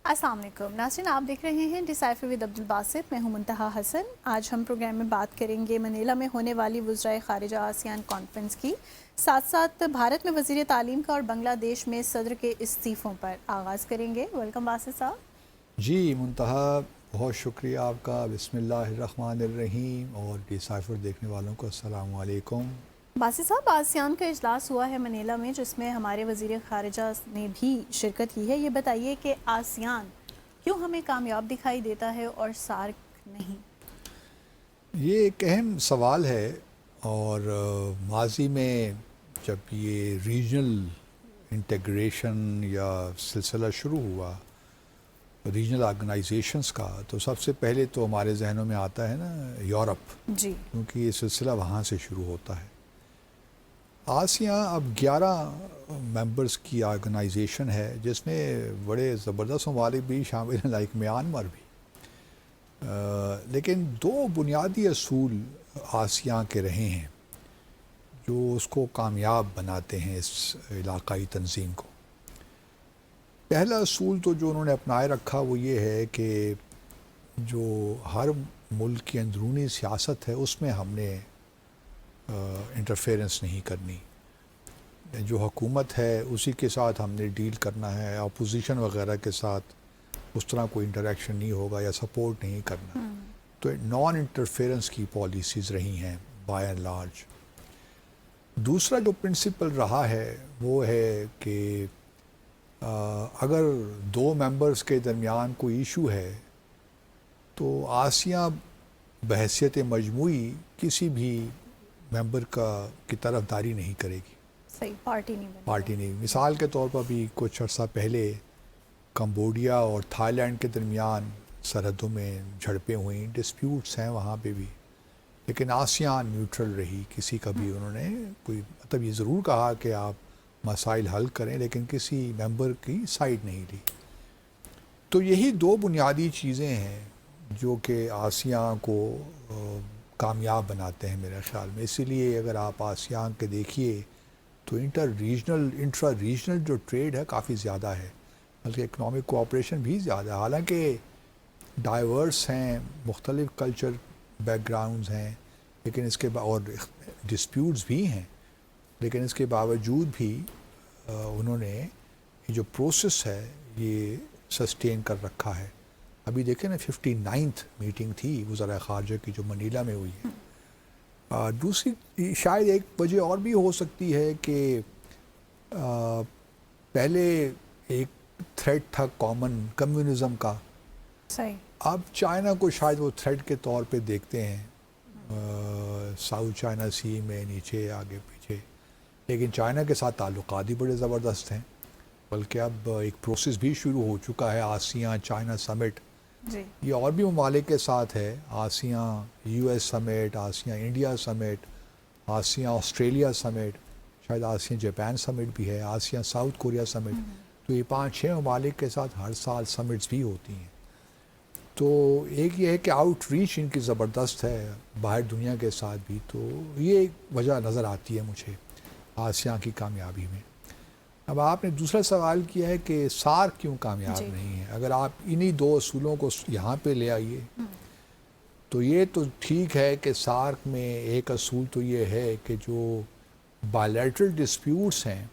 السلام علیکم ناظرین، آپ دیکھ رہے ہیں ڈیسائفر ود عبدالباسط۔ میں ہوں منتہا حسن۔ آج ہم پروگرام میں بات کریں گے منیلا میں ہونے والی وزرائے خارجہ آسیان کانفرنس کی، ساتھ ساتھ بھارت میں وزیر تعلیم کا اور بنگلہ دیش میں صدر کے استعفوں پر آغاز کریں گے۔ ویلکم باسط صاحب۔ جی منتہا، بہت شکریہ آپ کا۔ بسم اللہ الرحمن الرحیم، اور ڈیسائفر دیکھنے والوں کو السلام علیکم۔ باسط صاحب، آسیان کا اجلاس ہوا ہے منیلا میں، جس میں ہمارے وزیر خارجہ نے بھی شرکت کی ہے۔ یہ بتائیے کہ آسیان کیوں ہمیں کامیاب دکھائی دیتا ہے اور سارک نہیں؟ یہ ایک اہم سوال ہے، اور ماضی میں جب یہ ریجنل انٹیگریشن یا سلسلہ شروع ہوا ریجنل آرگنائزیشنز کا، تو سب سے پہلے تو ہمارے ذہنوں میں آتا ہے نا یورپ، جی، کیونکہ یہ سلسلہ وہاں سے شروع ہوتا ہے۔ آسیان اب 11 ممبرز کی آرگنائزیشن ہے، جس میں بڑے زبردست ممالک بھی شامل ہیں، لائک میانمار بھی۔ لیکن دو بنیادی اصول آسیان کے رہے ہیں جو اس کو کامیاب بناتے ہیں، اس علاقائی تنظیم کو۔ پہلا اصول تو جو انہوں نے اپنائے رکھا وہ یہ ہے کہ جو ہر ملک کی اندرونی سیاست ہے اس میں ہم نے انٹرفیرنس نہیں کرنی، جو حکومت ہے اسی کے ساتھ ہم نے ڈیل کرنا ہے، اپوزیشن وغیرہ کے ساتھ اس طرح کوئی انٹریکشن نہیں ہوگا یا سپورٹ نہیں کرنا۔ تو نان انٹرفیرنس کی پالیسیز رہی ہیں بائی اینڈ لارج۔ دوسرا جو پرنسپل رہا ہے وہ ہے کہ اگر دو ممبرز کے درمیان کوئی ایشو ہے تو آسیان بحیثیت مجموعی کسی بھی ممبر کی طرف داری نہیں کرے گی، صحیح، پارٹی نہیں۔ مثال کے طور پر بھی کچھ عرصہ پہلے کمبوڈیا اور تھائی لینڈ کے درمیان سرحدوں میں جھڑپیں ہوئیں، ڈسپیوٹس ہیں وہاں پہ بھی، لیکن آسیان نیوٹرل رہی۔ کسی کا بھی انہوں نے کوئی مطلب یہ ضرور کہا کہ آپ مسائل حل کریں، لیکن کسی ممبر کی سائڈ نہیں لی۔ تو یہی دو بنیادی چیزیں ہیں جو کہ آسیان کو کامیاب بناتے ہیں میرے خیال میں۔ اسی لیے اگر آپ آسیان کے دیکھیے تو انٹرا ریجنل جو ٹریڈ ہے کافی زیادہ ہے، بلکہ اکنامک کوآپریشن بھی زیادہ ہے۔ حالانکہ ڈائیورس ہیں، مختلف کلچر بیک گراؤنڈز ہیں، لیکن اس کے اور ڈسپیوٹس بھی ہیں، لیکن اس کے باوجود بھی انہوں نے یہ جو پروسیس ہے یہ سسٹین کر رکھا ہے۔ ابھی دیکھیں نا 59th میٹنگ تھی وزراء خارجہ کی جو منیلا میں ہوئی ہے۔ دوسری شاید ایک وجہ اور بھی ہو سکتی ہے کہ پہلے ایک تھریٹ تھا کامن کمیونزم کا، صحیح، اب چائنا کو شاید وہ تھریٹ کے طور پہ دیکھتے ہیں، ساؤتھ چائنا سی میں نیچے آگے پیچھے، لیکن چائنا کے ساتھ تعلقات بھی بڑے زبردست ہیں، بلکہ اب ایک پروسیس بھی شروع ہو چکا ہے، آسیان چائنا سمٹ۔ جی، یہ اور بھی ممالک کے ساتھ ہے، آسیان یو ایس سمٹ، آسیان انڈیا سمٹ، آسیان آسٹریلیا سمٹ، شاید آسیان جاپان سمٹ بھی ہے، آسیان ساؤتھ کوریا سمٹ۔ تو یہ 5-6 ممالک کے ساتھ ہر سال سمٹس بھی ہوتی ہیں۔ تو ایک یہ ہے کہ آؤٹ ریچ ان کی زبردست ہے باہر دنیا کے ساتھ بھی، تو یہ ایک وجہ نظر آتی ہے مجھے آسیان کی کامیابی میں۔ اب آپ نے دوسرا سوال کیا ہے کہ سارک کیوں کامیاب نہیں ہے۔ اگر آپ انہی دو اصولوں کو یہاں پہ لے آئیے تو یہ تو ٹھیک ہے کہ سارک میں ایک اصول تو یہ ہے کہ جو بائیلیٹرل ڈسپیوٹس ہیں،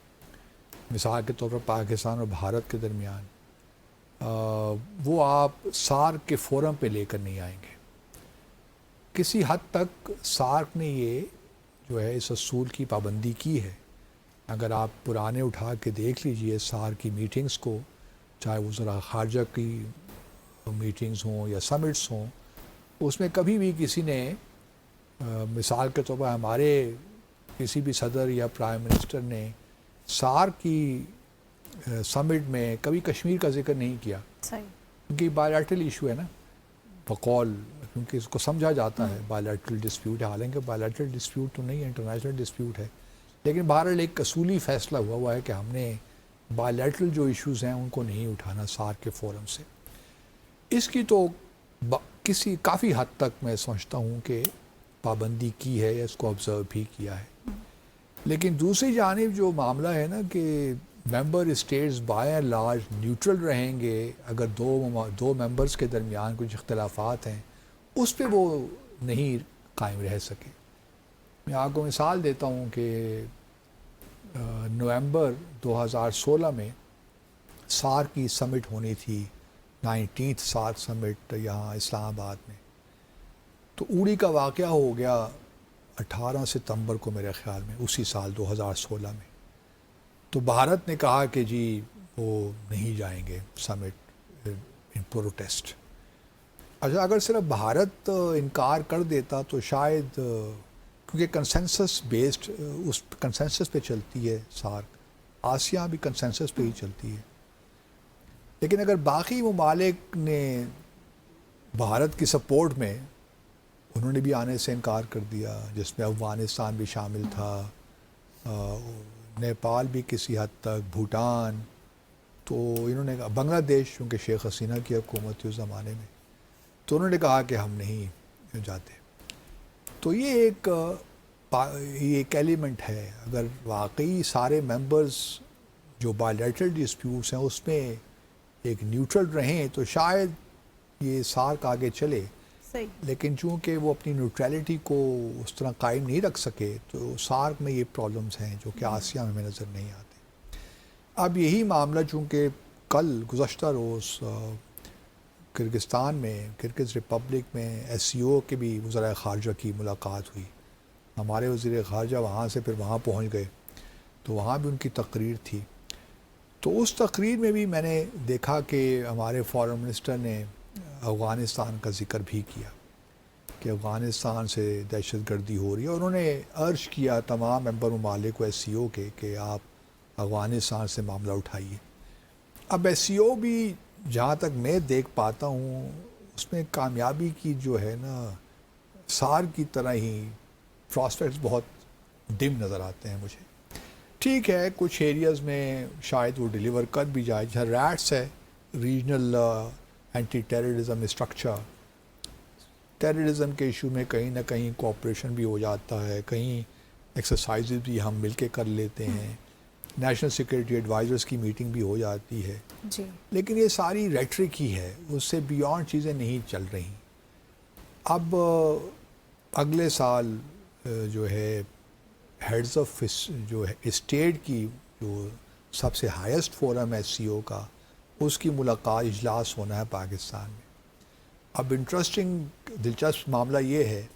مثال کے طور پر پاکستان اور بھارت کے درمیان، وہ آپ سارک کے فورم پہ لے کر نہیں آئیں گے۔ کسی حد تک سارک نے یہ جو ہے اس اصول کی پابندی کی ہے۔ اگر آپ پرانے اٹھا کے دیکھ لیجئے سارک کی میٹنگز کو، چاہے وزراء خارجہ کی میٹنگز ہوں یا سمٹس ہوں، اس میں کبھی بھی کسی نے مثال کے طور پر ہمارے کسی بھی صدر یا پرائم منسٹر نے سارک کی سمٹ میں کبھی کشمیر کا ذکر نہیں کیا، صحیح، کیونکہ بائیلیٹرل ایشو ہے نا بقول، کیونکہ اس کو سمجھا جاتا ہے بائیلیٹرل ڈسپیوٹ ہے، حالانکہ بائیلیٹرل ڈسپیوٹ تو نہیں ہے، انٹرنیشنل ڈسپیوٹ ہے، لیکن بہرحال ایک اصولی فیصلہ ہوا ہے کہ ہم نے بائیلیٹرل جو ایشوز ہیں ان کو نہیں اٹھانا سارک کے فورم سے۔ اس کی تو کافی حد تک میں سمجھتا ہوں کہ پابندی کی ہے یا اس کو آبزرو بھی کیا ہے۔ لیکن دوسری جانب جو معاملہ ہے نا کہ member states by and large neutral رہیں گے. اگر دو ممبرس کے درمیان کچھ اختلافات ہیں اس پہ وہ نہیں قائم رہ سکے. میں آپ کو مثال دیتا ہوں کہ نومبر 2016 میں سارک کی سمٹ ہونی تھی, 19th سارک سمٹ یہاں اسلام آباد میں. تو اوڑی کا واقعہ ہو گیا 18 ستمبر کو میرے خیال میں, اسی سال 2016 میں. تو بھارت نے کہا کہ جی وہ نہیں جائیں گے سمٹ ان پروٹیسٹ. اچھا, اگر صرف بھارت انکار کر دیتا تو شاید, کیونکہ کنسنسس بیسڈ اس کنسنسس پہ چلتی ہے سارک, آسیان بھی کنسنسس پہ ہی چلتی ہے. لیکن اگر باقی ممالک نے بھارت کی سپورٹ میں, انہوں نے بھی آنے سے انکار کر دیا, جس میں افغانستان بھی شامل تھا, نیپال بھی کسی حد تک, بھوٹان, تو انہوں نے کہا, بنگلہ دیش چونکہ شیخ حسینہ کی حکومت تھی اس زمانے میں, تو انہوں نے کہا کہ ہم نہیں جاتے. تو یہ ایک ایلیمنٹ ہے. اگر واقعی سارے ممبرز جو بائیلیٹرل ڈسپیوٹس ہیں اس میں ایک نیوٹرل رہیں تو شاید یہ سارک آگے چلے. صحیح. لیکن چونکہ وہ اپنی نیوٹرلٹی کو اس طرح قائم نہیں رکھ سکے تو سارک میں یہ پرابلمز ہیں جو کہ آسیان میں نظر نہیں آتے. اب یہی معاملہ چونکہ کل گزشتہ روز کرگستان میں, کرگز ریپبلک میں SCO کے بھی وزراء خارجہ کی ملاقات ہوئی. ہمارے وزیر خارجہ وہاں سے پھر وہاں پہنچ گئے, تو وہاں بھی ان کی تقریر تھی. تو اس تقریر میں بھی میں نے دیکھا کہ ہمارے فارن منسٹر نے افغانستان کا ذکر بھی کیا کہ افغانستان سے دہشت گردی ہو رہی ہے, اور انہوں نے عرض کیا تمام ممبر ممالک کو SCO کے کہ آپ افغانستان سے معاملہ اٹھائیے. اب SCO بھی جہاں تک میں دیکھ پاتا ہوں اس میں کامیابی کی جو ہے نا, سارک کی طرح ہی پراسپیکٹس بہت ڈم نظر آتے ہیں مجھے. ٹھیک ہے, کچھ ایریاز میں شاید وہ ڈیلیور کر بھی جائے, جہاں ریٹس ہے, regional anti terrorism structure, terrorism کے ایشو میں کہیں نہ کہیں کوآپریشن بھی ہو جاتا ہے, کہیں ایکسرسائزز بھی ہم مل کے کر لیتے ہیں, نیشنل سیکورٹی ایڈوائزرز کی میٹنگ بھی ہو جاتی ہے. جی. لیکن یہ ساری ریٹرک ہی ہے, اس سے بیونڈ چیزیں نہیں چل رہی. اب اگلے سال جو ہے ہیڈز آف جو ہے اسٹیٹ کی جو سب سے ہائیسٹ فورم ہے SCO کا, اس کی ملاقات اجلاس ہونا ہے پاکستان میں. اب انٹرسٹنگ دلچسپ معاملہ یہ ہے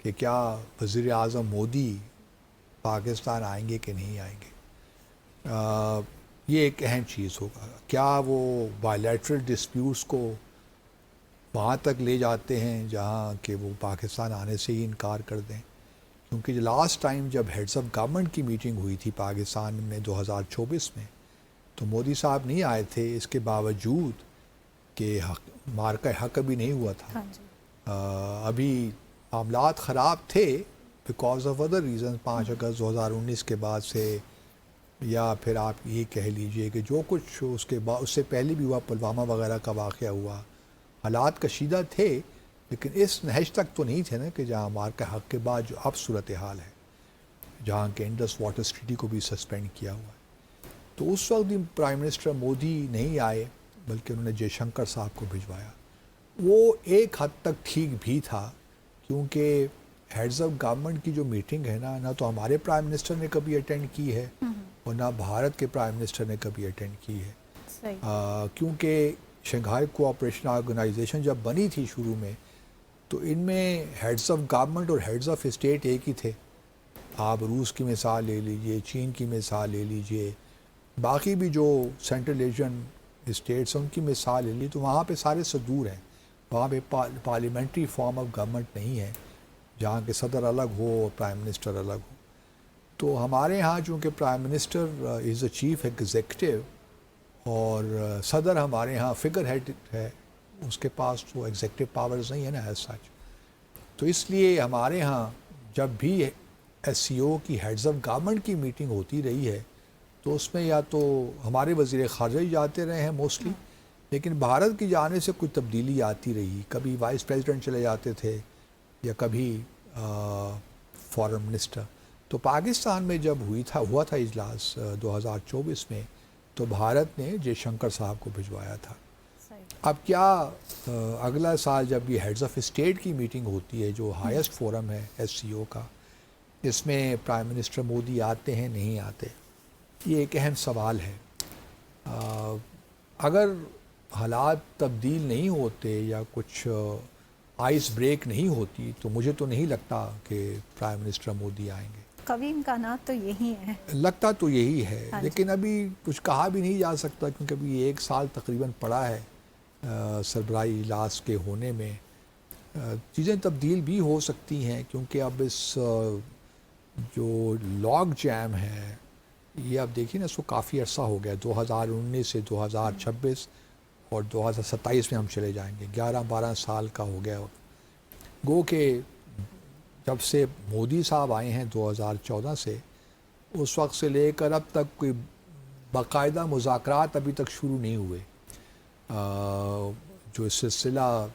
کہ کیا وزیر اعظم مودی پاکستان آئیں گے کہ نہیں آئیں گے. یہ ایک اہم چیز ہوگا. کیا وہ بائیلیٹرل ڈسپیوٹس کو وہاں تک لے جاتے ہیں جہاں کہ وہ پاکستان آنے سے ہی انکار کر دیں, کیونکہ لاسٹ ٹائم جب ہیڈز آف گورنمنٹ کی میٹنگ ہوئی تھی پاکستان میں 2024 میں, تو مودی صاحب نہیں آئے تھے, اس کے باوجود کہ مارکہ حق ابھی نہیں ہوا تھا. ہاں جی. ابھی معاملات خراب تھے بیکاز آف ادر ریزن, 5 اگست 2019 کے بعد سے, یا پھر آپ یہ کہہ لیجئے کہ جو کچھ اس کے بعد, اس سے پہلے بھی ہوا, پلوامہ وغیرہ کا واقعہ ہوا, حالات کشیدہ تھے, لیکن اس نہج تک تو نہیں تھے نا کہ جہاں مارکہ حق کے بعد جو اب صورتحال ہے, جہاں کہ انڈس واٹر ٹریٹی کو بھی سسپینڈ کیا ہوا ہے. تو اس وقت بھی پرائم منسٹر مودی نہیں آئے, بلکہ انہوں نے جے شنکر صاحب کو بھجوایا. وہ ایک حد تک ٹھیک بھی تھا, کیونکہ ہیڈز آف گورنمنٹ کی جو میٹنگ ہے نا, نہ تو ہمارے پرائم منسٹر نے کبھی اٹینڈ کی ہے اور نہ بھارت کے پرائم منسٹر نے کبھی اٹینڈ کی ہے. کیونکہ شنگھائی کوآپریشن آرگنائزیشن جب بنی تھی شروع میں, تو ان میں ہیڈز آف گورنمنٹ اور ہیڈز آف اسٹیٹ ایک ہی تھے. آپ روس کی مثال لے لیجئے, چین کی مثال لے لیجئے, باقی بھی جو سینٹرل ایشین اسٹیٹس ہیں ان کی مثال لے لی, تو وہاں پہ سارے صدور ہیں. وہاں پہ پارلیمنٹری فارم آف گورنمنٹ نہیں ہے جہاں کہ صدر الگ ہو اور پرائم منسٹر الگ ہو. تو ہمارے ہاں چونکہ prime minister is a chief executive اور صدر ہمارے ہاں فگر ہیڈ ہے, اس کے پاس تو ایگزیکٹو پاورز نہیں ہے نا ایز سچ. تو اس لیے ہمارے ہاں جب بھی SCO کی ہیڈز آف گورنمنٹ کی میٹنگ ہوتی رہی ہے, تو اس میں یا تو ہمارے وزیر خارجہ ہی جاتے رہے ہیں موسٹلی, لیکن بھارت کی جانب سے کچھ تبدیلی آتی رہی. کبھی وائس پریزیڈنٹ چلے جاتے تھے یا کبھی فارن منسٹر. تو پاکستان میں جب ہوا تھا اجلاس 2024 میں, تو بھارت نے جے شنکر صاحب کو بھجوایا تھا. صحیح. اب کیا اگلا سال جب یہ ہیڈز آف اسٹیٹ کی میٹنگ ہوتی ہے جو ہائیسٹ فورم ہے SCO کا, اس میں پرائم منسٹر مودی آتے ہیں نہیں آتے, یہ ایک اہم سوال ہے. اگر حالات تبدیل نہیں ہوتے یا کچھ آئس بریک نہیں ہوتی تو مجھے تو نہیں لگتا کہ پرائم منسٹر مودی آئیں گے. قوی امکانات تو یہی ہیں. لگتا تو یہی ہے, لیکن ابھی کچھ کہا بھی نہیں جا سکتا کیونکہ ابھی 1 سال تقریباً پڑا ہے سربراہی اجلاس کے ہونے میں. چیزیں تبدیل بھی ہو سکتی ہیں کیونکہ اب اس جو لاگ جیم ہے یہ اب دیکھیے نا, اس کو کافی عرصہ ہو گیا, 2019 سے 2026 اور 2027 میں ہم چلے جائیں گے, 11-12 سال کا ہو گیا. گو کہ جب سے مودی صاحب آئے ہیں 2014 سے, اس وقت سے لے کر اب تک کوئی باقاعدہ مذاکرات ابھی تک شروع نہیں ہوئے. جو سلسلہ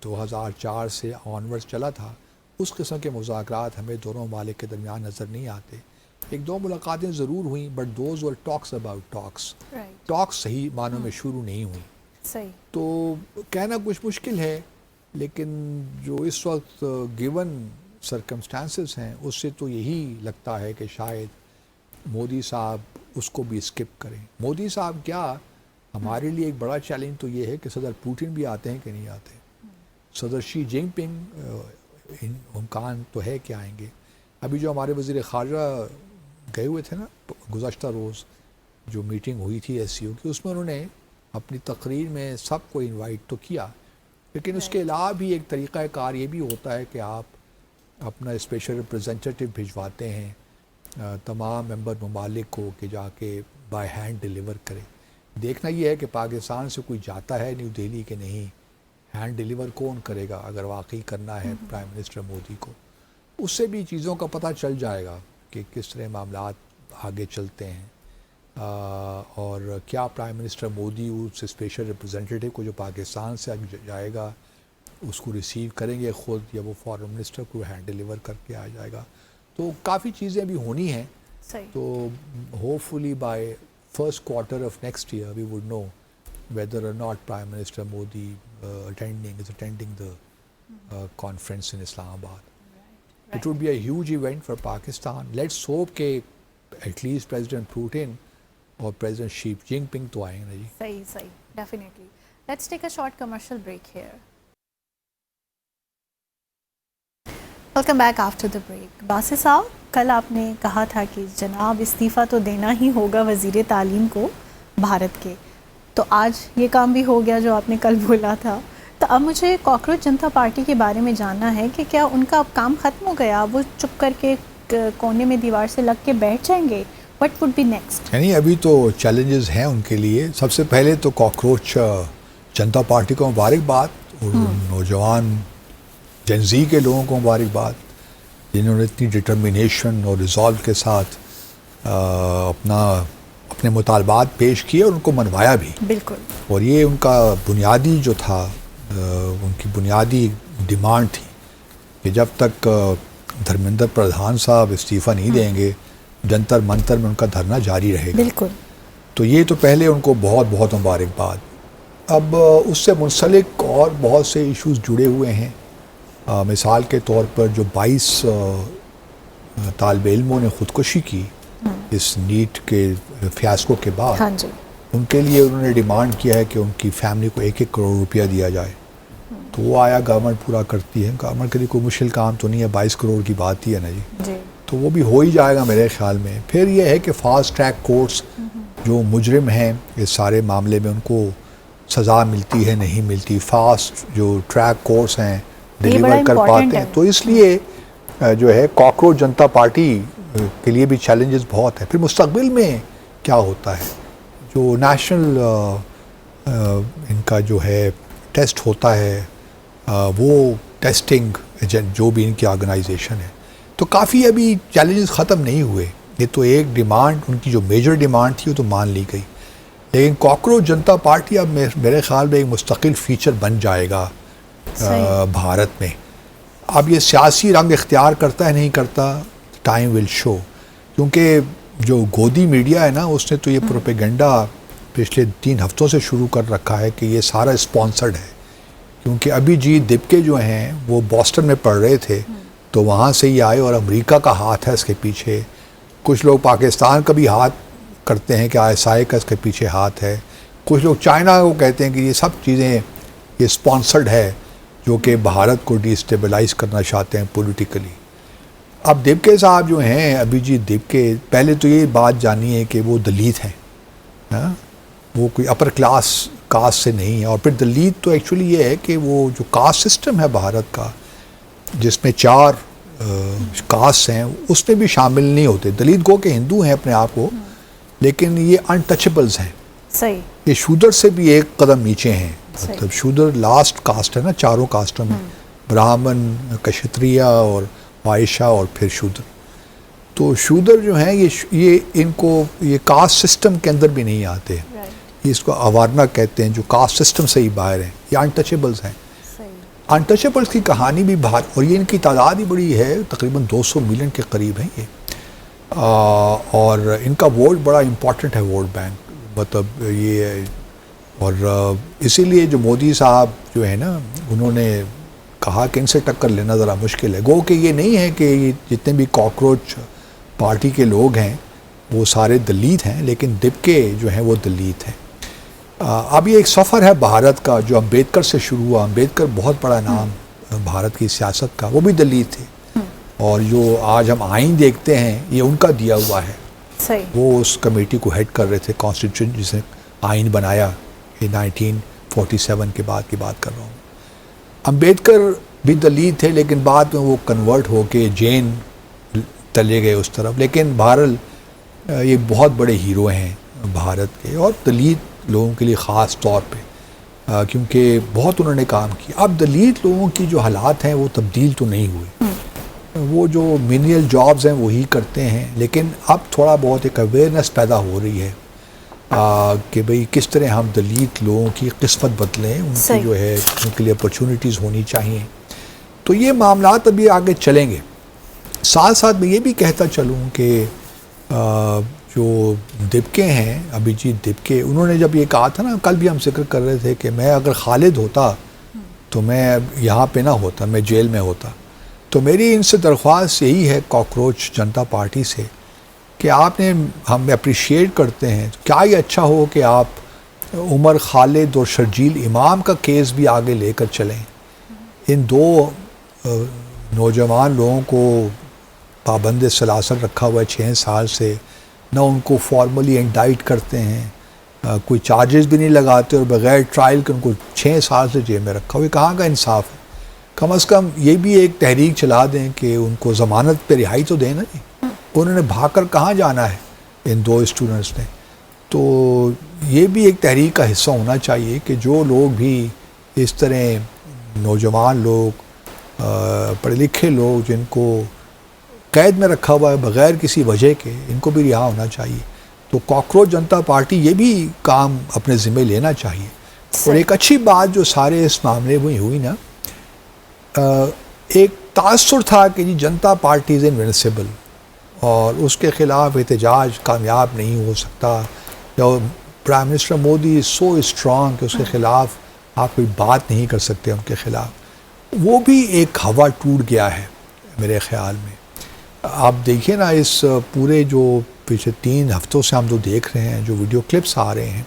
2004 سے آنورڈ چلا تھا اس قسم کے مذاکرات ہمیں دونوں ممالک کے درمیان نظر نہیں آتے. 1-2 ملاقاتیں ضرور ہوئیں but those were talks about talks. Talks صحیح معنوں میں شروع نہیں ہوئی. صحیح. تو کہنا کچھ مشکل ہے, لیکن جو اس وقت گیون سرکمسٹانسز ہیں اس سے تو یہی لگتا ہے کہ شاید مودی صاحب اس کو بھی اسکپ کریں. مودی صاحب کیا, ہمارے لیے ایک بڑا چیلنج تو یہ ہے کہ صدر پوٹن بھی آتے ہیں کہ نہیں آتے. صدر شی جن پنگ امکان تو ہے کہ آئیں گے. ابھی جو ہمارے وزیر خارجہ گئے ہوئے تھے نا گزشتہ روز, جو میٹنگ ہوئی تھی SCO کی, اس میں انہوں نے اپنی تقریر میں سب کو انوائٹ تو کیا, لیکن اس کے علاوہ بھی ایک طریقہ کار یہ بھی ہوتا ہے کہ آپ اپنا اسپیشل ریپریزنٹیٹیو بھجواتے ہیں تمام ممبر ممالک کو کہ جا کے بائی ہینڈ ڈیلیور کرے. دیکھنا یہ ہے کہ پاکستان سے کوئی جاتا ہے نیو دہلی کہ نہیں, ہینڈ ڈیلیور کون کرے گا اگر واقعی کرنا ہے پرائم منسٹر مودی کو. اس سے بھی چیزوں کا پتہ چل جائے گا کہ کس طرح معاملات آگے چلتے ہیں, اور کیا پرائم منسٹر مودی اس اسپیشل ریپریزنٹیٹیو کو جو پاکستان سے جائے گا اس کو ریسیو کریں گے خود, یا وہ فارن منسٹر کو ہینڈ ڈیلیور کر کے آ جائے گا. تو کافی چیزیں بھی ہونی ہیں. تو hopefully by first quarter of next year we would know whether or not Prime Minister Modi is attending the conference in Islamabad. It would be a huge event for Pakistan. Let's hope کہ at least President Putin اور President Xi Jinping تو آئیں گے. صحیح, definitely. Let's take a short commercial break here. Welcome back after the break. Basit صاحب, کل آپ نے کہا تھا کہ جناب استعفیٰ تو دینا ہی ہوگا وزیر تعلیم کو بھارت کے, تو آج یہ کام بھی ہو گیا جو آپ نے کل بولا تھا. تو اب مجھے کاکروچ جنتا پارٹی کے بارے میں جاننا ہے کہ کیا ان کا اب کام ختم ہو گیا, وہ چپ کر کے کونے میں دیوار سے لگ کے بیٹھ جائیں گے؟ What would be next? یعنی ابھی تو چیلنجز ہیں ان کے لیے. سب سے پہلے تو کاکروچ جنتا پارٹی کو مبارکباد, اور نوجوان جنزی کے لوگوں کو مبارکباد جنہوں نے اتنی ڈٹرمنیشن اور ریزالو کے ساتھ اپنے مطالبات پیش کیے اور ان کو منوایا بھی. بالکل. اور یہ ان کا بنیادی جو تھا, ان کی بنیادی ڈیمانڈ تھی کہ جب تک دھرمیندر پردھان صاحب استعفیٰ نہیں دیں گے جنتر منتر میں ان کا دھرنا جاری رہے گا. بالکل. تو یہ تو پہلے ان کو بہت بہت مبارکباد. اب اس سے منسلک اور بہت سے ایشوز جڑے ہوئے ہیں. مثال کے طور پر جو 22 طالب علموں نے خودکشی کی اس نیٹ کے فیاسکو کے بعد, ہاں جی, ان کے لیے انہوں نے ڈیمانڈ کیا ہے کہ ان کی فیملی کو 1-1 کروڑ روپیہ دیا جائے. تو وہ آیا گورنمنٹ پورا کرتی ہے. گورنمنٹ کے لیے کوئی مشکل کام تو نہیں ہے, 22 کروڑ کی بات ہی ہے نا جی. تو وہ بھی ہو ہی جائے گا میرے خیال میں. پھر یہ ہے کہ فاسٹ ٹریک کورٹس, جو مجرم ہیں اس سارے معاملے میں ان کو سزا ملتی ہے نہیں ملتی, فاسٹ جو ٹریک کورٹس ہیں ڈیلیور کر پاتے ہیں. تو اس لیے جو ہے کاکروچ جنتا پارٹی کے لیے بھی چیلنجز بہت ہیں. پھر مستقبل میں کیا ہوتا ہے, جو نیشنل ان کا جو ہے ٹیسٹ ہوتا ہے, وہ ٹیسٹنگ ایجنٹ جو بھی ان کی آرگنائزیشن ہے, تو کافی ابھی چیلنجز ختم نہیں ہوئے. یہ تو ایک ڈیمانڈ ان کی جو میجر ڈیمانڈ تھی وہ تو مان لی گئی, لیکن کاکروچ جنتا پارٹی اب میرے خیال میں ایک مستقل فیچر بن جائے گا بھارت میں. اب یہ سیاسی رنگ اختیار کرتا ہے نہیں کرتا, ٹائم ول شو. کیونکہ جو گودی میڈیا ہے نا, اس نے تو یہ پروپیگنڈا پچھلے 3 ہفتوں سے شروع کر رکھا ہے کہ یہ سارا اسپانسرڈ ہے، کیونکہ ابھیجیت دپکے جو ہیں وہ بوسٹن میں پڑھ رہے تھے تو وہاں سے ہی آئے، اور امریکہ کا ہاتھ ہے اس کے پیچھے. کچھ لوگ پاکستان کا بھی ہاتھ کرتے ہیں کہ ISI کا اس کے پیچھے ہاتھ ہے. کچھ لوگ چائنا کو کہتے ہیں کہ یہ سب چیزیں یہ اسپانسرڈ ہے جو کہ بھارت کو ڈی اسٹیبلائز کرنا چاہتے ہیں پولیٹیکلی. اب دپکے صاحب جو ہیں ابھیجیت دپکے، پہلے تو یہ بات جانیے کہ وہ دلت ہیں، ہاں، وہ کوئی اپر کلاس کاسٹ سے نہیں ہے. اور پھر دلت تو ایکچولی یہ ہے کہ وہ جو کاسٹ سسٹم ہے بھارت کا، جس میں 4 کاسٹ ہیں، اس میں بھی شامل نہیں ہوتے. دلت گو کہ ہندو ہیں اپنے آپ کو، لیکن یہ انٹچبلز ہیں. صحیح. یہ شودر سے بھی ایک قدم نیچے ہیں. مطلب شودر لاسٹ کاسٹ ہے نا 4 کاسٹوں میں، براہمن، کشتریہ اور وائشہ اور پھر شودر. تو شودر جو ہیں یہ ان کو یہ کاسٹ سسٹم کے اندر بھی نہیں آتے. یہ اس کو اوارنا کہتے ہیں، جو کاسٹ سسٹم سے ہی باہر ہیں. یہ انٹچبلز ہیں. انٹچبلز کی کہانی بھی باہر، اور یہ ان کی تعداد ہی بڑی ہے، تقریباً 200 ملین کے قریب ہیں یہ. اور ان کا ووٹ بڑا امپورٹنٹ ہے، ووٹ بینک. مطلب یہ، اور اسی لیے جو مودی صاحب جو ہے نا، انہوں نے کہا کہ ان سے ٹکر لینا ذرا مشکل ہے. گو کہ یہ نہیں ہے کہ یہ جتنے بھی کاکروچ پارٹی کے لوگ ہیں وہ سارے دلت ہیں، لیکن دپکے جو ہیں وہ دلت ہیں. اب یہ ایک سفر ہے بھارت کا جو امبیڈکر سے شروع ہوا. امبیڈکر بہت بڑا نام بھارت کی سیاست کا، وہ بھی دلت تھے. اور جو آج ہم آئین دیکھتے ہیں یہ ان کا دیا ہوا ہے. وہ اس کمیٹی کو ہیڈ کر رہے تھے، کانسٹیٹیوشن جس نے آئین بنایا، یہ 1947 کے بعد کی بات کر رہا ہوں. امبیڈکر بھی دلت تھے، لیکن بعد میں وہ کنورٹ ہو کے جین چلے گئے اس طرف. لیکن بہرحال یہ بہت بڑے ہیرو ہیں بھارت کے، اور دلت لوگوں کے لیے خاص طور پہ، کیونکہ بہت انہوں نے کام کیا. اب دلت لوگوں کی جو حالات ہیں وہ تبدیل تو نہیں ہوئے. وہ جو مینیل جابز ہیں وہی کرتے ہیں، لیکن اب تھوڑا بہت ایک اویئرنیس پیدا ہو رہی ہے کہ بھئی کس طرح ہم دلت لوگوں کی قسمت بدلیں، ان کی جو ہے ان کے لیے اپرچونٹیز ہونی چاہیے. تو یہ معاملات ابھی آگے چلیں گے. ساتھ ساتھ میں یہ بھی کہتا چلوں کہ جو دپکے ہیں، ابھیجیت دپکے، انہوں نے جب یہ کہا تھا نا، کل بھی ہم ذکر کر رہے تھے کہ میں اگر خالد ہوتا تو میں یہاں پہ نہ ہوتا، میں جیل میں ہوتا. تو میری ان سے درخواست یہی ہے کاکروچ جنتا پارٹی سے کہ آپ نے، ہم اپریشیٹ کرتے ہیں، کیا یہ اچھا ہو کہ آپ عمر خالد اور شرجیل امام کا کیس بھی آگے لے کر چلیں. ان 2 نوجوان لوگوں کو پابند سلاسل رکھا ہوا ہے 6 سال سے، نہ ان کو فارملی انڈائٹ کرتے ہیں، کوئی چارجز بھی نہیں لگاتے، اور بغیر ٹرائل کے ان کو 6 سال سے جیل میں رکھا ہوا ہے. کہاں کا انصاف ہے؟ کم از کم یہ بھی ایک تحریک چلا دیں کہ ان کو ضمانت پہ رہائی تو دیں نا جی. انہوں نے بھاگ کر کہاں جانا ہے ان 2 اسٹوڈنٹس نے؟ تو یہ بھی ایک تحریک کا حصہ ہونا چاہیے کہ جو لوگ بھی اس طرح نوجوان لوگ، پڑھے لکھے لوگ جن کو قید میں رکھا ہوا ہے بغیر کسی وجہ کے، ان کو بھی رہا ہونا چاہیے. تو کاکروچ جنتا پارٹی یہ بھی کام اپنے ذمہ لینا چاہیے. اور ایک اچھی بات جو سارے اس معاملے میں ہوئی نا، ایک تاثر تھا کہ جی جنتا پارٹی از انوینسیبل اور اس کے خلاف احتجاج کامیاب نہیں ہو سکتا، یا پرائم منسٹر مودی از سو اسٹرانگ کہ اس کے خلاف آپ کوئی بات نہیں کر سکتے ان کے خلاف. وہ بھی ایک ہوا ٹوٹ گیا ہے میرے خیال میں. آپ دیکھیے نا، اس پورے جو پچھلے 3 ہفتوں سے ہم جو دیکھ رہے ہیں، جو ویڈیو کلپس آ رہے ہیں،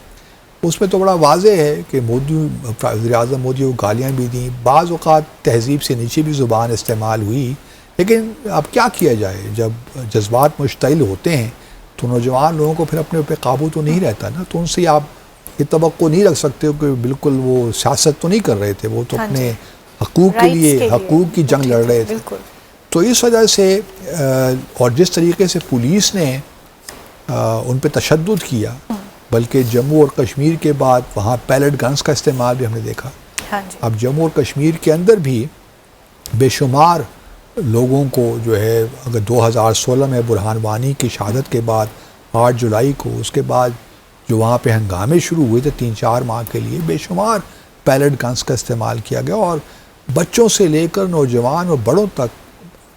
اس میں تو بڑا واضح ہے کہ مودی، وزیر اعظم مودی کو گالیاں بھی دیں، بعض اوقات تہذیب سے نیچے بھی زبان استعمال ہوئی. لیکن اب کیا کیا جائے، جب جذبات مشتعل ہوتے ہیں تو نوجوان لوگوں کو پھر اپنے اوپر قابو تو نہیں رہتا نا. تو ان سے آپ یہ توقع نہیں رکھ سکتے ہو کہ بالکل وہ سیاست تو نہیں کر رہے تھے، وہ تو اپنے حقوق کے لیے حقوق کی جنگ لڑ رہے تھے. تو اس وجہ سے، اور جس طریقے سے پولیس نے ان پہ تشدد کیا، بلکہ جموں اور کشمیر کے بعد وہاں پیلٹ گنز کا استعمال بھی ہم نے دیکھا. اب جموں اور کشمیر کے اندر بھی بے شمار لوگوں کو جو ہے، اگر 2016 میں برہان وانی کی شہادت کے بعد 8 جولائی کو، اس کے بعد جو وہاں پہ ہنگامے شروع ہوئے تھے 3-4 ماہ کے لیے، بے شمار پیلٹ گنز کا استعمال کیا گیا، اور بچوں سے لے کر نوجوان اور بڑوں تک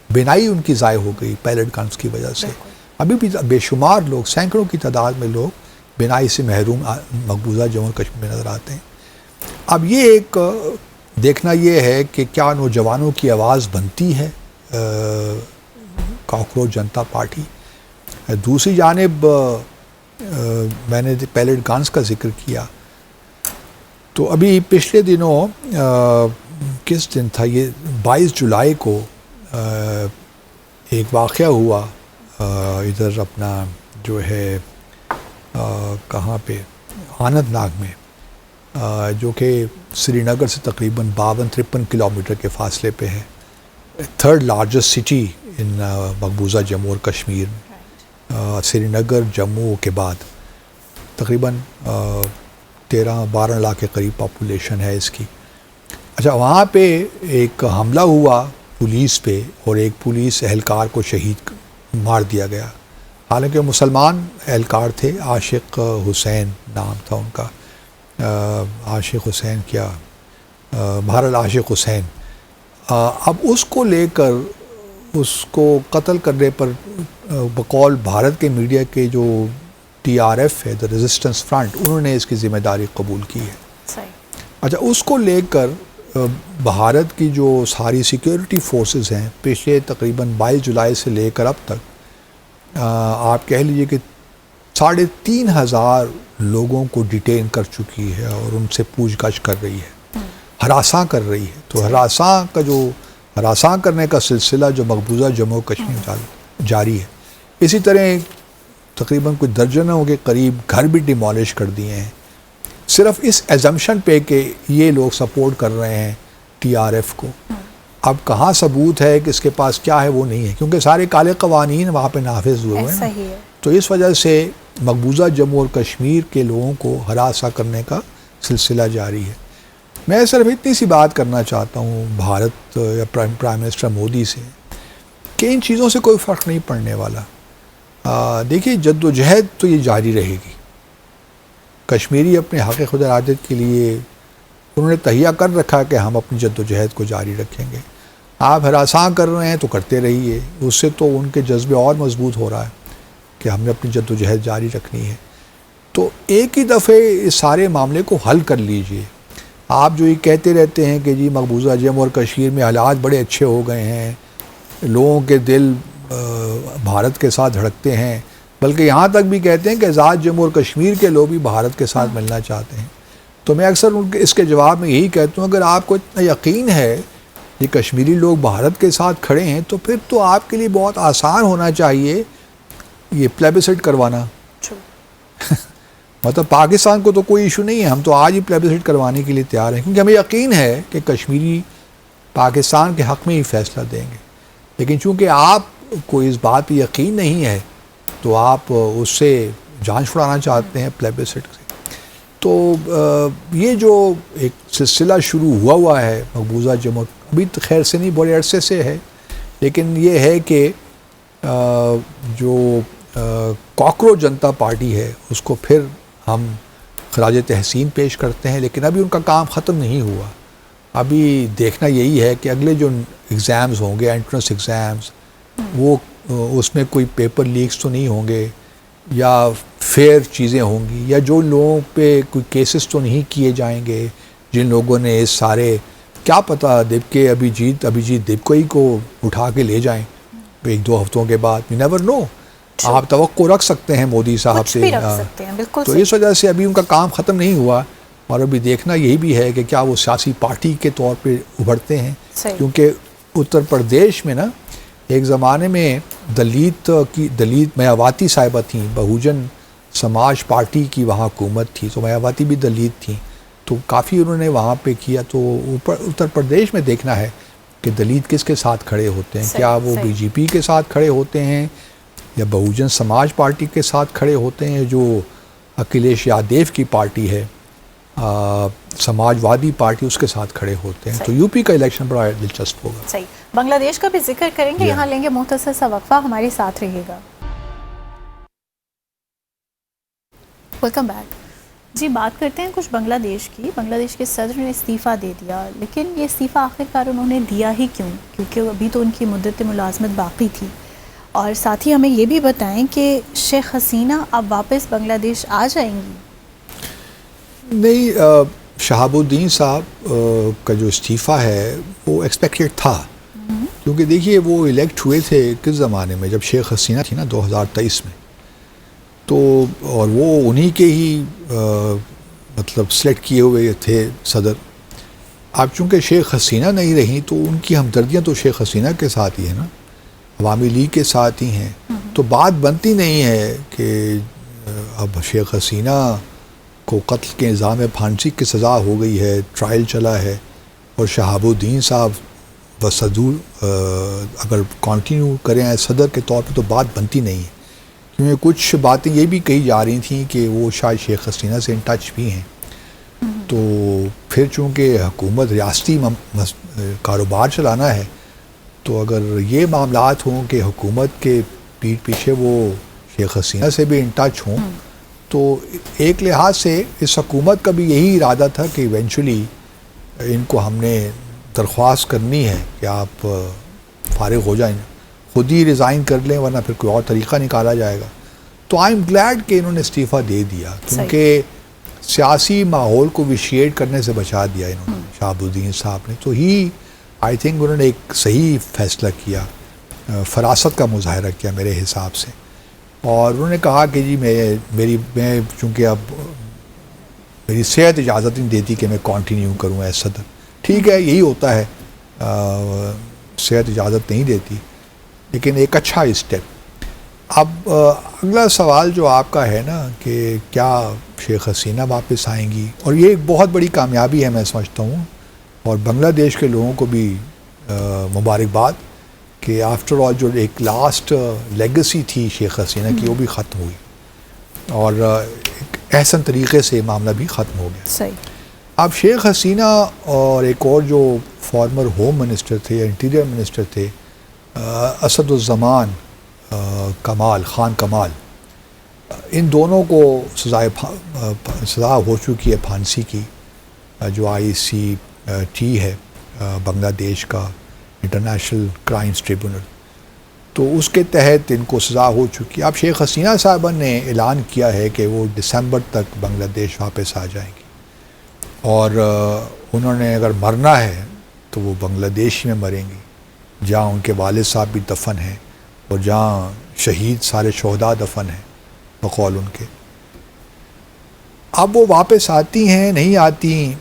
بینائی ان کی ضائع ہو گئی پیلٹ گنز کی وجہ سے. ابھی بھی بے شمار لوگ، سینکڑوں کی تعداد میں لوگ بنائی سے محروم مقبوضہ جموں اور کشمیر میں نظر آتے ہیں. اب یہ ایک دیکھنا یہ ہے کہ کیا نوجوانوں کی آواز بنتی ہے کاکروچ جنتا پارٹی. دوسری جانب میں نے پیلٹ گنز کا ذکر کیا تو ابھی پچھلے دنوں کس دن تھا یہ 22 جولائی کو ایک واقعہ ہوا ادھر اپنا جو ہے کہاں پہ اننت ناگ میں جو کہ سری نگر سے تقریباً 52-53 کلومیٹر کے فاصلے پہ ہے. 3rd لارجسٹ سٹی ان مقبوضہ جموں اور کشمیر میں. سری نگر جموں کے بعد تقریباً 13-12 لاکھ کے قریب پاپولیشن ہے اس کی. اچھا وہاں پہ ایک حملہ ہوا پولیس پہ اور ایک پولیس اہلکار کو شہید مار دیا گیا. حالانکہ مسلمان اہلکار تھے. عاشق حسین نام تھا ان کا. عاشق حسین کیا بہرحال عاشق حسین. اب اس کو لے کر اس کو قتل کرنے پر بقول بھارت کے میڈیا کے جو TRF ہے دا ریزسٹنس فرنٹ انہوں نے اس کی ذمہ داری قبول کی ہے. اچھا اس کو لے کر بھارت کی جو ساری سیکیورٹی فورسز ہیں پچھلے تقریباً 22 جولائی سے لے کر اب تک آپ کہہ لیجئے کہ 3,500 لوگوں کو ڈیٹین کر چکی ہے اور ان سے پوچھ گچھ کر رہی ہے, ہراساں کر رہی ہے. تو ہراساں کرنے کا سلسلہ جو مقبوضہ جموں کشمیر جاری ہے. اسی طرح تقریباً کوئی درجنوں کے قریب گھر بھی ڈیمالش کر دیے ہیں صرف اس ایزمپشن پہ کہ یہ لوگ سپورٹ کر رہے ہیں TRF کو. اب کہاں ثبوت ہے کہ اس کے پاس کیا ہے وہ نہیں ہے کیونکہ سارے کالے قوانین وہاں پہ نافذ ہوئے ہیں. تو اس وجہ سے مقبوضہ جموں اور کشمیر کے لوگوں کو ہراساں کرنے کا سلسلہ جاری ہے. میں صرف اتنی سی بات کرنا چاہتا ہوں بھارت یا پرائم منسٹر مودی سے کہ ان چیزوں سے کوئی فرق نہیں پڑنے والا. دیکھیے جد و جہد تو یہ جاری رہے گی. کشمیری اپنے حق خود ارادت کے لیے انہوں نے تہیہ کر رکھا کہ ہم اپنی جد و جہد کو جاری رکھیں گے. آپ ہراساں کر رہے ہیں تو کرتے رہیے, اس سے تو ان کے جذبے اور مضبوط ہو رہا ہے کہ ہم نے اپنی جد و جہد جاری رکھنی ہے. تو ایک ہی دفعے اس سارے معاملے کو حل کر لیجئے. آپ جو یہ کہتے رہتے ہیں کہ جی مقبوضہ جموں اور کشمیر میں حالات بڑے اچھے ہو گئے ہیں, لوگوں کے دل بھارت کے ساتھ دھڑکتے ہیں, بلکہ یہاں تک بھی کہتے ہیں کہ آزاد جموں اور کشمیر کے لوگ بھی بھارت کے ساتھ ملنا چاہتے ہیں. تو میں اکثر اس کے جواب میں یہی کہتا ہوں اگر آپ کو اتنا یقین ہے کہ کشمیری لوگ بھارت کے ساتھ کھڑے ہیں تو پھر تو آپ کے لیے بہت آسان ہونا چاہیے یہ پلیبسٹ کروانا. مطلب پاکستان کو تو کوئی ایشو نہیں ہے, ہم تو آج ہی پلیبسٹ کروانے کے لیے تیار ہیں کیونکہ ہمیں یقین ہے کہ کشمیری پاکستان کے حق میں ہی فیصلہ دیں گے. لیکن چونکہ آپ کو اس بات پہ یقین نہیں ہے تو آپ اس سے جان چھڑانا چاہتے ہیں پلیبسٹ سے. تو یہ جو ایک سلسلہ شروع ہوا ہے مقبوضہ جموں, ابھی تو خیر سے نہیں بڑے عرصے سے ہے, لیکن یہ ہے کہ جو کاکروچ جنتا پارٹی ہے اس کو پھر ہم خراج تحسین پیش کرتے ہیں. لیکن ابھی ان کا کام ختم نہیں ہوا. ابھی دیکھنا یہی ہے کہ اگلے جو ایگزامز ہوں گے انٹرنس ایگزامز وہ اس میں کوئی پیپر لیکس تو نہیں ہوں گے یا فیئر چیزیں ہوں گی, یا جو لوگوں پہ کوئی کیسز تو نہیں کیے جائیں گے جن لوگوں نے اس سارے کیا پتہ ابھیجیت دیبکوئی کو اٹھا کے لے جائیں 1-2 ہفتوں کے بعد. You never know. آپ توقع رکھ سکتے ہیں مودی صاحب سے. تو اس وجہ سے ابھی ان کا کام ختم نہیں ہوا اور ابھی دیکھنا یہی بھی ہے کہ کیا وہ سیاسی پارٹی کے طور پہ ابھرتے ہیں. کیونکہ اتر پردیش میں نا ایک زمانے میں دلیت میاواتی صاحبہ تھیں, بہوجن سماج پارٹی کی وہاں حکومت تھی, تو میاواتی بھی دلیت تھیں, تو کافی انہوں نے وہاں پہ کیا. تو اتر پردیش میں دیکھنا ہے کہ دلیت کس کے ساتھ کھڑے ہوتے ہیں. کیا وہ BJP کے ساتھ کھڑے ہوتے ہیں یا بہوجن سماج پارٹی کے ساتھ کھڑے ہوتے ہیں جو اکھلیش یادیو کی پارٹی ہے, سماج وادی پارٹی, اس کے ساتھ کھڑے ہوتے ہیں. تو UP کا الیکشن بڑا دلچسپ ہوگا. صحیح. بنگلہ دیش کا بھی ذکر کریں گے, یہاں لیں گے مختصر سا وقفہ, ہمارے ساتھ رہیے گا. Welcome back. جی بات کرتے ہیں کچھ بنگلہ دیش کی. بنگلہ دیش کے صدر نے استعفیٰ دے دیا, لیکن یہ استعفیٰ آخر کار انہوں نے دیا ہی کیوں؟ کیونکہ ابھی تو ان کی مدت ملازمت باقی تھی. اور ساتھ ہی ہمیں یہ بھی بتائیں کہ شیخ حسینہ اب واپس بنگلہ دیش آ جائیں گی؟ نہیں، شہاب الدین صاحب کا جو استعفیٰ ہے وہ ایکسپیکٹڈ تھا، کیونکہ دیکھیے وہ الیکٹ ہوئے تھے کس زمانے میں، جب شیخ حسینہ تھی نا 2023 میں، تو اور وہ انہی کے ہی مطلب سلیکٹ کیے ہوئے تھے صدر۔ اب چونکہ شیخ حسینہ نہیں رہیں تو ان کی ہمدردیاں تو شیخ حسینہ کے ساتھ ہی ہیں نا، عوامی لیگ کے ساتھ ہی ہیں، تو بات بنتی نہیں ہے کہ اب شیخ حسینہ کو قتل کے الزام پھانسی کی سزا ہو گئی ہے، ٹرائل چلا ہے، اور شہاب الدین صاحب بصدور اگر کنٹینیو کریں صدر کے طور پہ تو بات بنتی نہیں ہے، کیونکہ کچھ باتیں یہ بھی کہی جا رہی تھیں کہ وہ شاید شیخ حسینہ سے ان ٹچ بھی ہیں، تو پھر چونکہ حکومت ریاستی کاروبار چلانا ہے، تو اگر یہ معاملات ہوں کہ حکومت کے پیٹھ پیچھے وہ شیخ حسینہ سے بھی ان ٹچ ہوں، تو ایک لحاظ سے اس حکومت کا بھی یہی ارادہ تھا کہ ایونچولی ان کو ہم نے درخواست کرنی ہے کہ آپ فارغ ہو جائیں، خود ہی ریزائن کر لیں ورنہ پھر کوئی اور طریقہ نکالا جائے گا۔ تو آئی ایم گلیڈ کہ انہوں نے استعفیٰ دے دیا، کیونکہ سیاسی ماحول کو ویشیٹ کرنے سے بچا دیا انہوں نے شہاب الدین صاحب نے، تو ہی آئی تھنک انہوں نے ایک صحیح فیصلہ کیا، فراست کا مظاہرہ کیا میرے حساب سے، اور انہوں نے کہا کہ جی میں چونکہ اب میری صحت اجازت نہیں دیتی کہ میں کنٹینیو کروں ایز صدر، ٹھیک ہے یہی ہوتا ہے، صحت اجازت نہیں دیتی، لیکن ایک اچھا اسٹیپ۔ اب اگلا سوال جو آپ کا ہے نا کہ کیا شیخ حسینہ واپس آئیں گی، اور یہ ایک بہت بڑی کامیابی ہے میں سمجھتا ہوں، اور بنگلہ دیش کے لوگوں کو بھی مبارکباد کہ آفٹر آل جو ایک لاسٹ لیگسی تھی شیخ حسینہ کی وہ بھی ختم ہوئی، اور ایک احسن طریقے سے معاملہ بھی ختم ہو گیا۔ صحیح۔ اب شیخ حسینہ اور ایک اور جو فارمر ہوم منسٹر تھے یا انٹیریئر منسٹر تھے اسد الزمان خان کمال، ان دونوں کو سزا ہو چکی ہے پھانسی کی، جو ICT ہے بنگلہ دیش کا انٹرنیشنل کرائمز ٹریبونل، تو اس کے تحت ان کو سزا ہو چکی ہے۔ اب شیخ حسینہ صاحبہ نے اعلان کیا ہے کہ وہ دسمبر تک بنگلہ دیش واپس آ جائیں گی، اور انہوں نے اگر مرنا ہے تو وہ بنگلہ دیش میں مریں گی جہاں ان کے والد صاحب بھی دفن ہیں اور جہاں شہید سارے شہداء دفن ہیں بقول ان کے۔ اب وہ واپس آتی ہیں نہیں آتی،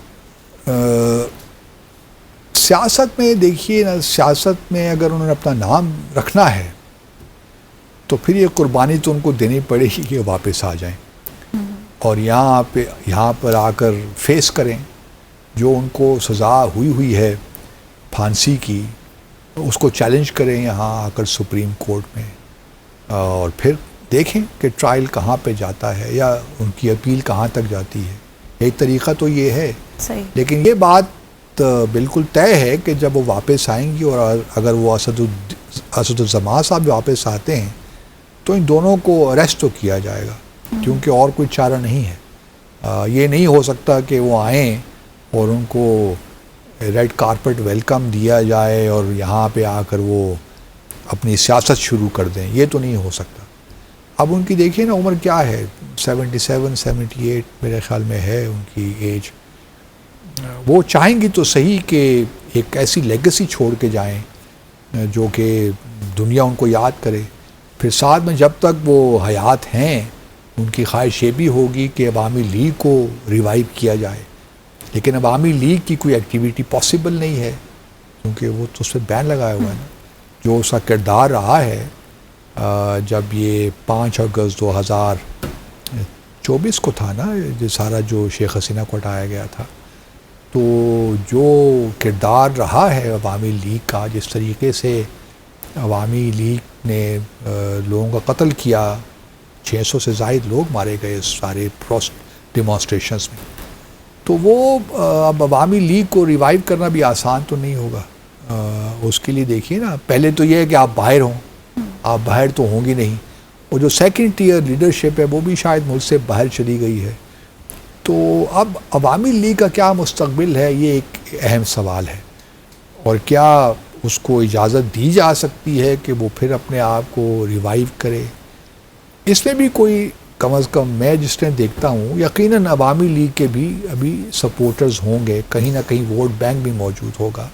سیاست میں دیکھیے نا، سیاست میں اگر انہوں نے اپنا نام رکھنا ہے تو پھر یہ قربانی تو ان کو دینی پڑے گی کہ واپس آ جائیں اور یہاں پر آ کر فیس کریں جو ان کو سزا ہوئی ہے پھانسی کی، اس کو چیلنج کریں یہاں آ کر سپریم کورٹ میں، اور پھر دیکھیں کہ ٹرائل کہاں پہ جاتا ہے یا ان کی اپیل کہاں تک جاتی ہے۔ ایک طریقہ تو یہ ہے، صحیح، لیکن یہ بات بالکل طے ہے کہ جب وہ واپس آئیں گی اور اگر وہ اسد الزمان صاحب واپس آتے ہیں تو ان دونوں کو اریسٹ تو کیا جائے گا، کیونکہ اور کوئی چارہ نہیں ہے۔ یہ نہیں ہو سکتا کہ وہ آئیں اور ان کو ریڈ کارپٹ ویلکم دیا جائے اور یہاں پہ آ کر وہ اپنی سیاست شروع کر دیں، یہ تو نہیں ہو سکتا۔ اب ان کی دیکھیے نا عمر کیا ہے، 77-78 میرے خیال میں ہے ان کی ایج۔ وہ چاہیں گی تو صحیح کہ ایک ایسی لیگسی چھوڑ کے جائیں جو کہ دنیا ان کو یاد کرے، پھر ساتھ میں جب تک وہ حیات ہیں ان کی خواہش یہ بھی ہوگی کہ عوامی لیگ کو ریوائیو کیا جائے، لیکن عوامی لیگ کی کوئی ایکٹیویٹی پاسبل نہیں ہے کیونکہ وہ تو اس پہ بین لگایا ہوا ہے نا۔ جو اس کا کردار رہا ہے جب یہ 5 اگست 2024 کو تھا نا، یہ سارا جو شیخ حسینہ کو ہٹایا گیا تھا، تو جو کردار رہا ہے عوامی لیگ کا، جس طریقے سے عوامی لیگ نے لوگوں کا قتل کیا، 600 سے زائد لوگ مارے گئے اس سارے ڈیمانسٹریشنز میں، تو وہ اب عوامی لیگ کو ریوائیو کرنا بھی آسان تو نہیں ہوگا۔ اس کے لیے دیکھیے نا، پہلے تو یہ ہے کہ آپ باہر ہوں، آپ باہر تو ہوں گی نہیں، اور جو سیکنڈ ٹیئر لیڈرشپ ہے وہ بھی شاید ملک سے باہر چلی گئی ہے، تو اب عوامی لیگ کا کیا مستقبل ہے، یہ ایک اہم سوال ہے، اور کیا اس کو اجازت دی جا سکتی ہے کہ وہ پھر اپنے آپ کو ریوائیو کرے. اس میں بھی کوئی کم از کم میں جس طرح دیکھتا ہوں یقیناً عوامی لیگ کے بھی ابھی سپورٹرز ہوں گے, کہیں نہ کہیں ووٹ بینک بھی موجود ہوگا,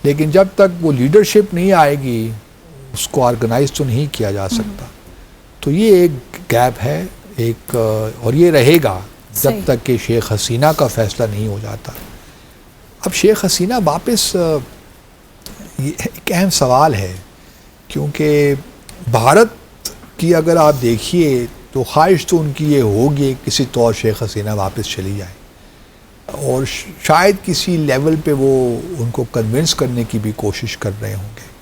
لیکن جب تک وہ لیڈرشپ نہیں آئے گی اس کو آرگنائز تو نہیں کیا جا سکتا. تو یہ ایک گیپ ہے ایک, اور یہ رہے گا جب تک کہ شیخ حسینہ کا فیصلہ نہیں ہو جاتا. اب شیخ حسینہ واپس, یہ ایک اہم سوال ہے کیونکہ بھارت کی اگر آپ دیکھیے تو خواہش تو ان کی یہ ہوگی کسی طور شیخ حسینہ واپس چلی جائے, اور شاید کسی لیول پہ وہ ان کو کنونس کرنے کی بھی کوشش کر رہے ہوں گے,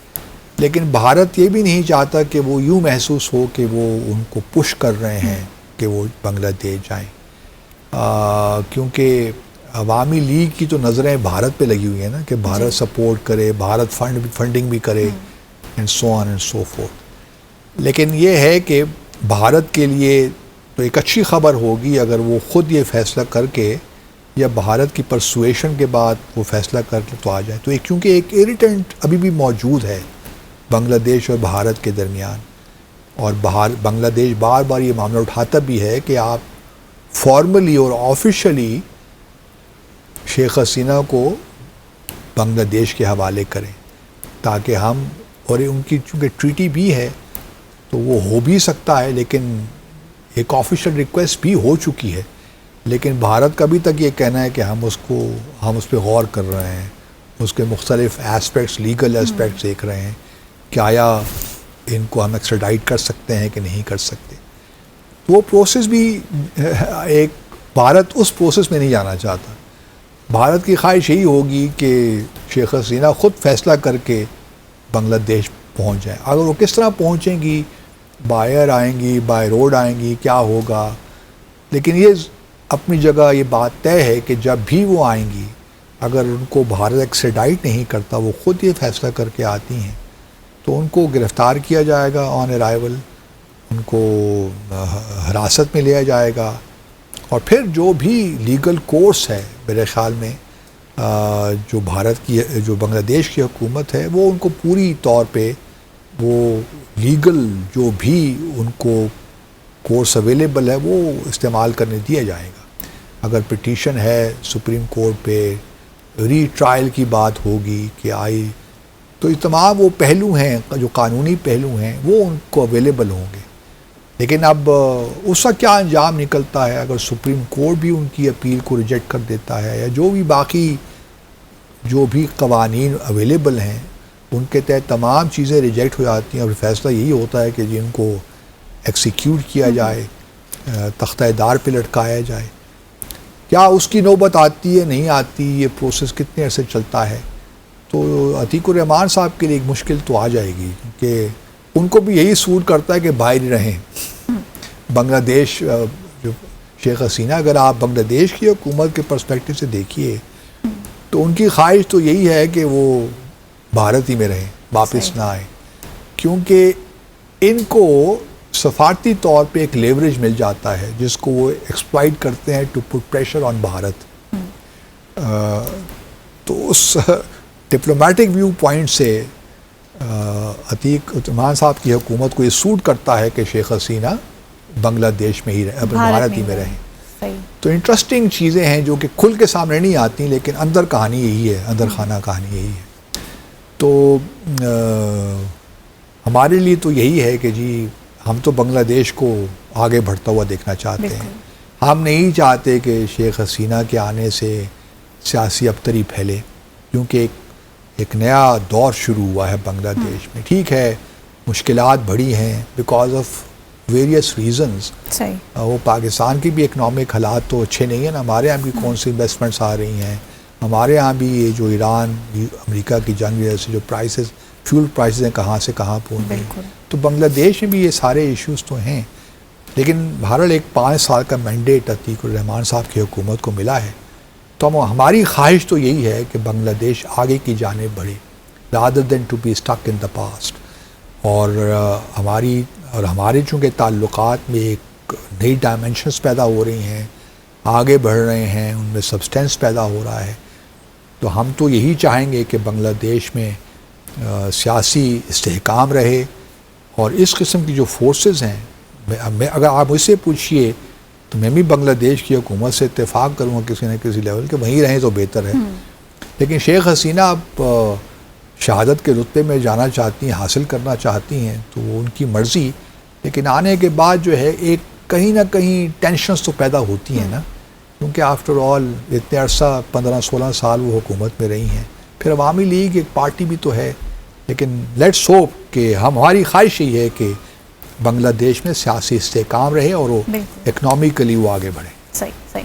لیکن بھارت یہ بھی نہیں چاہتا کہ وہ یوں محسوس ہو کہ وہ ان کو پش کر رہے ہیں کہ وہ بنگلہ دیش جائیں, کیونکہ عوامی لیگ کی تو نظریں بھارت پہ لگی ہوئی ہیں نا کہ بھارت سپورٹ کرے, بھارت فنڈنگ بھی کرے, and so on and so forth. لیکن یہ ہے کہ بھارت کے لیے تو ایک اچھی خبر ہوگی اگر وہ خود یہ فیصلہ کر کے یا بھارت کی پرسویشن کے بعد وہ فیصلہ کر کے تو آ جائے. تو کیونکہ ایک ایریٹنٹ ابھی بھی موجود ہے بنگلہ دیش اور بھارت کے درمیان, اور بنگلہ دیش بار بار یہ معاملہ اٹھاتا بھی ہے کہ آپ فارملی اور آفیشلی شیخ حسینہ کو بنگلہ دیش کے حوالے کریں تاکہ ہم, اور ان کی چونکہ ٹریٹی بھی ہے تو وہ ہو بھی سکتا ہے, لیکن ایک آفیشیل ریکویسٹ بھی ہو چکی ہے, لیکن بھارت کا ابھی تک یہ کہنا ہے کہ ہم اس پہ غور کر رہے ہیں, اس کے مختلف ایسپیکٹس, لیگل ایسپیکٹس دیکھ رہے ہیں کہ آیا ان کو ہم ایکسٹراڈائٹ کر سکتے ہیں کہ نہیں کر سکتے. وہ پروسیس بھی ایک, بھارت اس پروسیس میں نہیں جانا چاہتا. بھارت کی خواہش یہی ہوگی کہ شیخ حسینہ خود فیصلہ کر کے بنگلہ دیش پہنچ جائیں. اگر وہ کس طرح پہنچیں گی, بائی ایئر آئیں گی, بائی روڈ آئیں گی, کیا ہوگا, لیکن یہ اپنی جگہ یہ بات طے ہے کہ جب بھی وہ آئیں گی اگر ان کو بھارت ایکسٹراڈائٹ نہیں کرتا, وہ خود یہ فیصلہ کر کے آتی ہیں, تو ان کو گرفتار کیا جائے گا آن ارائیول, ان کو حراست میں لیا جائے گا, اور پھر جو بھی لیگل کورس ہے میرے خیال میں جو بھارت کی, جو بنگلہ دیش کی حکومت ہے, وہ ان کو پوری طور پہ وہ لیگل جو بھی ان کو کورس اویلیبل ہے وہ استعمال کرنے دیا جائے گا. اگر پٹیشن ہے سپریم کورٹ پہ, ری ٹرائل کی بات ہوگی کہ آئی, تو یہ تمام وہ پہلو ہیں جو قانونی پہلو ہیں وہ ان کو اویلیبل ہوں گے. لیکن اب اس کا کیا انجام نکلتا ہے اگر سپریم کورٹ بھی ان کی اپیل کو ریجیکٹ کر دیتا ہے, یا جو بھی باقی جو بھی قوانین اویلیبل ہیں ان کے تحت تمام چیزیں ریجیکٹ ہو جاتی ہیں, اور فیصلہ یہی ہوتا ہے کہ جن کو ایکسیکیوٹ کیا جائے, تختہ دار پہ لٹکایا جائے. کیا اس کی نوبت آتی ہے نہیں آتی, یہ پروسیس کتنے عرصے چلتا ہے, تو عتیق الرحمان صاحب کے لیے ایک مشکل تو آ جائے گی کہ ان کو بھی یہی سوٹ کرتا ہے کہ باہر رہیں. بنگلہ دیش جو شیخ حسینہ, اگر آپ بنگلہ دیش کی حکومت کے پرسپیکٹو سے دیکھیے تو ان کی خواہش تو یہی ہے کہ وہ بھارت ہی میں رہیں, واپس نہ آئیں, کیونکہ ان کو سفارتی طور پہ ایک لیوریج مل جاتا ہے جس کو وہ ایکسپلائٹ کرتے ہیں to put pressure on Bharat. تو اس ڈپلومیٹک ویو پوائنٹ سے عتیق الرحمان صاحب کی حکومت کو یہ سوٹ کرتا ہے کہ شیخ حسینہ بنگلہ دیش میں ہی رہے, بھارت ہی میں رہیں. تو انٹرسٹنگ چیزیں ہیں جو کہ کھل کے سامنے نہیں آتی, لیکن اندر کہانی یہی ہے, اندر خانہ کہانی یہی ہے. تو ہمارے لیے تو یہی ہے کہ جی ہم تو بنگلہ دیش کو آگے بڑھتا ہوا دیکھنا چاہتے ہیں. ہم نہیں چاہتے کہ شیخ حسینہ کے آنے سے سیاسی ابتری پھیلے, کیونکہ ایک نیا دور شروع ہوا ہے بنگلہ دیش میں. ٹھیک ہے مشکلات بڑی ہیں بیکاز آف ویریس ریزنز. وہ پاکستان کی بھی اکنامک حالات تو اچھے نہیں ہیں نا, ہمارے یہاں بھی کون سی انویسٹمنٹس آ رہی ہیں, ہمارے ہاں بھی یہ جو ایران امریکہ کی جنگ وجہ سے جو پرائسز, فیول پرائسز ہیں کہاں سے کہاں پہنچ گئی. تو بنگلہ دیش میں بھی یہ سارے ایشوز تو ہیں, لیکن بہرحال ایک 5 سال کا مینڈیٹ عتیق الرحمان صاحب کی حکومت کو ملا ہے. تو ہماری خواہش تو یہی ہے کہ بنگلہ دیش آگے کی جانب بڑھے rather than to be stuck in the past. اور ہمارے چونکہ تعلقات میں ایک نئی ڈائمنشنز پیدا ہو رہی ہیں, آگے بڑھ رہے ہیں, ان میں سبسٹینس پیدا ہو رہا ہے. تو ہم تو یہی چاہیں گے کہ بنگلہ دیش میں سیاسی استحکام رہے، اور اس قسم کی جو فورسز ہیں، میں اگر آپ مجھ سے پوچھیے تو میں بھی بنگلہ دیش کی حکومت سے اتفاق کروں گا کسی نہ کسی لیول کہ وہیں رہیں تو بہتر ہے. لیکن شیخ حسینہ اب شہادت کے رتبے میں جانا چاہتی ہیں، حاصل کرنا چاہتی ہیں، تو وہ ان کی مرضی. لیکن آنے کے بعد جو ہے ایک کہیں نہ کہیں ٹینشنز تو پیدا ہوتی ہیں نا، کیونکہ آفٹر آل اتنے عرصہ 15-16 سال وہ حکومت میں رہی ہیں. پھر عوامی لیگ ایک پارٹی بھی تو ہے. لیکن لیٹس ہوپ کہ ہماری خواہش یہی ہے کہ بنگلہ دیش میں سیاسی استحکام رہے اور وہ اکنامیکلی وہ آگے بڑھے. صحیح.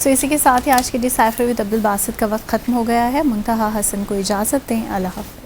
سو اسی کے ساتھ ہی آج کے ڈیسائفر ود عبدالباسط کا وقت ختم ہو گیا ہے. منتہا حسن کو اجازت دیں. اللہ حافظ.